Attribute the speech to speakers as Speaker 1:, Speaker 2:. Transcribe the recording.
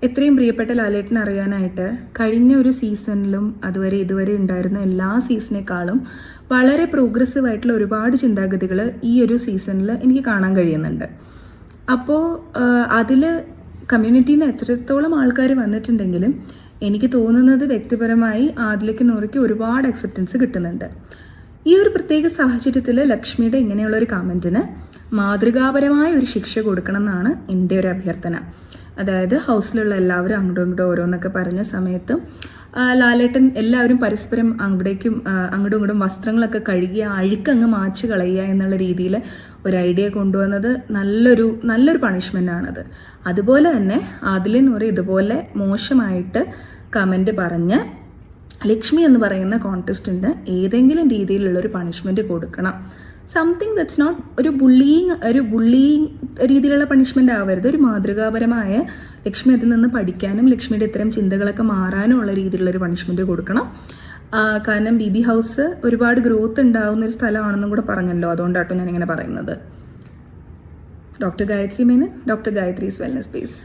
Speaker 1: എത്രയും പ്രിയപ്പെട്ട ലാലേട്ടനെ അറിയാനായിട്ട് കഴിഞ്ഞ ഒരു സീസണിലും ഇതുവരെ ഉണ്ടായിരുന്ന എല്ലാ സീസണേക്കാളും വളരെ പ്രോഗ്രസീവ് ആയിട്ടുള്ള ഒരുപാട് ചിന്താഗതികൾ ഈ ഒരു സീസണിൽ എനിക്ക് കാണാൻ കഴിയുന്നുണ്ട്. അപ്പോൾ അതിൽ കമ്മ്യൂണിറ്റിയിൽ നിന്ന് എത്രത്തോളം ആൾക്കാർ വന്നിട്ടുണ്ടെങ്കിലും എനിക്ക് തോന്നുന്നത് വ്യക്തിപരമായി ആദിലയ്ക്ക് നൂറയ്ക്ക് ഒരുപാട് അക്സെപ്റ്റൻസ് കിട്ടുന്നുണ്ട്. ഈ ഒരു പ്രത്യേക സാഹചര്യത്തിൽ ലക്ഷ്മിയുടെ ഇങ്ങനെയുള്ളൊരു കമൻറ്റിന് മാതൃകാപരമായ ഒരു ശിക്ഷ കൊടുക്കണം എന്നാണ് എൻ്റെ ഒരു അഭ്യർത്ഥന. അതായത് ഹൗസിലുള്ള എല്ലാവരും അങ്ങോട്ടും ഇങ്ങോട്ടും ഓരോന്നൊക്കെ പറഞ്ഞ സമയത്ത് ലാലേട്ടൻ എല്ലാവരും പരസ്പരം അങ്ങോട്ടും ഇങ്ങോട്ടും വസ്ത്രങ്ങളൊക്കെ കഴുകി അഴുക്കങ്ങ് മാച്ച് കളയുക എന്നുള്ള രീതിയിൽ ഒരു ഐഡിയ കൊണ്ടുവന്നത് നല്ലൊരു പണിഷ്മെൻ്റ് ആണത്. അതുപോലെ തന്നെ ആദില നൂറ ഇതുപോലെ മോശമായിട്ട് കമൻറ്റ് പറഞ്ഞ് ലക്ഷ്മി എന്ന് പറയുന്ന കോൺടെസ്റ്റൻ്റ് ഏതെങ്കിലും രീതിയിലുള്ളൊരു പണിഷ്മെൻറ്റ് കൊടുക്കണം. സംതിങ് ദറ്റ്സ് നോട്ട് ഒരു ബുള്ളിയിങ് രീതിയിലുള്ള പണിഷ്മെൻ്റ് ആവരുത്. ഒരു മാതൃകാപരമായ ലക്ഷ്മി അതിൽ നിന്ന് പഠിക്കാനും ലക്ഷ്മിയുടെ ഇത്തരം ചിന്തകളൊക്കെ മാറാനും ഉള്ള രീതിയിലുള്ളൊരു പണിഷ്മെൻറ്റ് കൊടുക്കണം. കാരണം ബി ഹൗസ് ഒരുപാട് ഗ്രോത്ത് ഉണ്ടാവുന്ന ഒരു സ്ഥലമാണെന്നും കൂടെ പറഞ്ഞല്ലോ, അതുകൊണ്ടാട്ടോ ഞാനിങ്ങനെ പറയുന്നത്. Doctor Gayathri Menon, doctor Gayathri's wellness space.